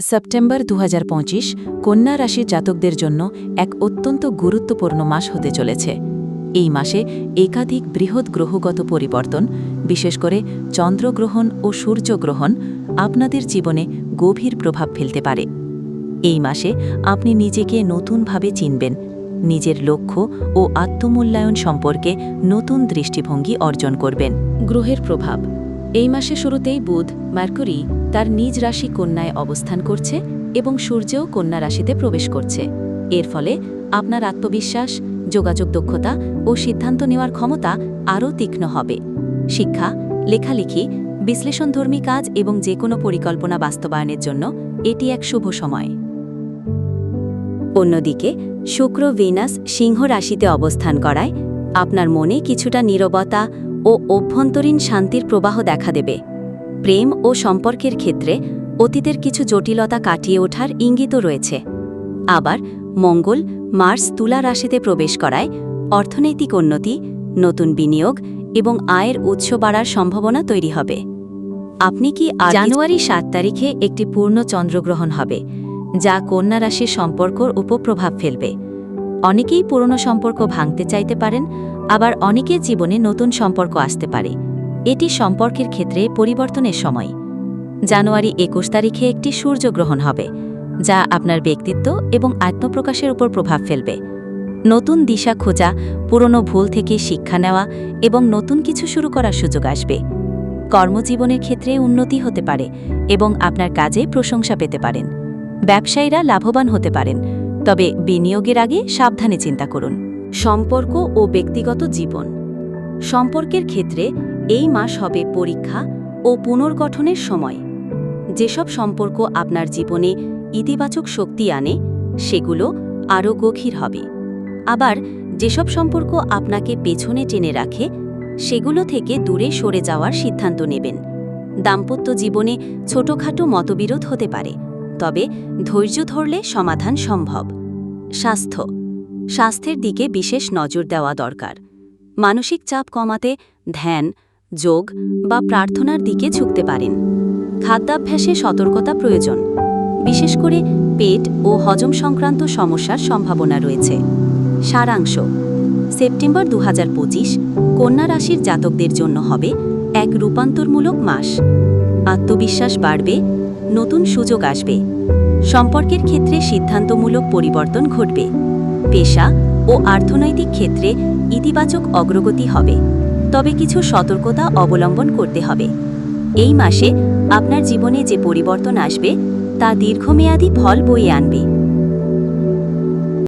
September ২০২৫ কন্যা রাশির জাতকদের জন্য এক অত্যন্ত গুরুত্বপূর্ণ মাস হতে চলেছে। এই মাসে একাধিক বৃহৎ গ্রহগত পরিবর্তন, বিশেষ করে চন্দ্রগ্রহণ ও সূর্যগ্রহণ আপনাদের জীবনে গভীর প্রভাব ফেলতে পারে। এই মাসে আপনি নিজেকে নতুনভাবে চিনবেন, নিজের লক্ষ্য ও আত্মমূল্যায়ন সম্পর্কে নতুন দৃষ্টিভঙ্গি অর্জন করবেন। গ্রহের প্রভাব। এই মাসে শুরুতেই বুধ, মার্কুরি তার নিজ রাশি কন্যায় অবস্থান করছে এবং সূর্যও কন্যা রাশিতে প্রবেশ করছে। এর ফলে আপনার আত্মবিশ্বাস, যোগাযোগ দক্ষতা ও সিদ্ধান্ত নেওয়ার ক্ষমতা আরও তীক্ষ্ণ হবে। শিক্ষা, লেখালেখি, বিশ্লেষণধর্মী কাজ এবং যে কোনো পরিকল্পনা বাস্তবায়নের জন্য এটি এক শুভ সময়। অন্যদিকে শুক্র ভিনাস সিংহ রাশিতে অবস্থান করায় আপনার মনে কিছুটা নীরবতা ও অভ্যন্তরীণ শান্তির প্রবাহ দেখা দেবে। প্রেম ও সম্পর্কের ক্ষেত্রে অতীতের কিছু জটিলতা কাটিয়ে ওঠার ইঙ্গিতও রয়েছে। আবার মঙ্গল মার্স তুলা রাশিতে প্রবেশ করায় অর্থনৈতিক উন্নতি, নতুন বিনিয়োগ এবং আয়ের উৎস বাড়ার সম্ভাবনা তৈরি হবে। আপনি কি জানুয়ারি ৭ তারিখে একটি পূর্ণ চন্দ্রগ্রহণ হবে, যা কন্যা রাশির সম্পর্কর উপর প্রভাব ফেলবে। অনেকেই পুরনো সম্পর্ক ভাঙতে চাইতে পারেন, আবার অনেকের জীবনে নতুন সম্পর্ক আসতে পারে। এটি সম্পর্কের ক্ষেত্রে পরিবর্তনের সময়। জানুয়ারি ২১ তারিখে একটি সূর্যগ্রহণ হবে, যা আপনার ব্যক্তিত্ব এবং আত্মপ্রকাশের উপর প্রভাব ফেলবে। নতুন দিশা খোঁজা, পুরনো ভুল থেকে শিক্ষা নেওয়া এবং নতুন কিছু শুরু করার সুযোগ আসবে। কর্মজীবনের ক্ষেত্রে উন্নতি হতে পারে এবং আপনার কাজে প্রশংসা পেতে পারেন। ব্যবসায়ীরা লাভবান হতে পারেন, তবে বিনিয়োগের আগে সাবধানে চিন্তা করুন। সম্পর্ক ও ব্যক্তিগত জীবন। সম্পর্কের ক্ষেত্রে এই মাস হবে পরীক্ষা ও পুনর্গঠনের সময়। যেসব সম্পর্ক আপনার জীবনে ইতিবাচক শক্তি আনে, সেগুলো আরও গভীর হবে। আবার যেসব সম্পর্ক আপনাকে পেছনে টেনে রাখে, সেগুলো থেকে দূরে সরে যাওয়ার সিদ্ধান্ত নেবেন। দাম্পত্য জীবনে ছোটখাটো মতবিরোধ হতে পারে, তবে ধৈর্য ধরলে সমাধান সম্ভব। স্বাস্থ্য। স্বাস্থ্যের দিকে বিশেষ নজর দেওয়া দরকার। মানসিক চাপ কমাতে ধ্যান, যোগ বা প্রার্থনার দিকে ঝুঁকতে পারেন। খাদ্যাভ্যাসে সতর্কতা প্রয়োজন, বিশেষ করে পেট ও হজম সংক্রান্ত সমস্যার সম্ভাবনা রয়েছে। সারাংশ। সেপ্টেম্বর ২০২৫ কন্যা রাশির জাতকদের জন্য হবে এক রূপান্তরমূলক মাস। আত্মবিশ্বাস বাড়বে, নতুন সুযোগ আসবে। সম্পর্কের ক্ষেত্রে সিদ্ধান্তমূলক পরিবর্তন ঘটবে। পেশা ও অর্থনৈতিক ক্ষেত্রে ইতিবাচক অগ্রগতি হবে, তবে কিছু সতর্কতা অবলম্বন করতে হবে। এই মাসে আপনার জীবনে যে পরিবর্তন আসবে, তা দীর্ঘমেয়াদী ফল বয়ে আনবে।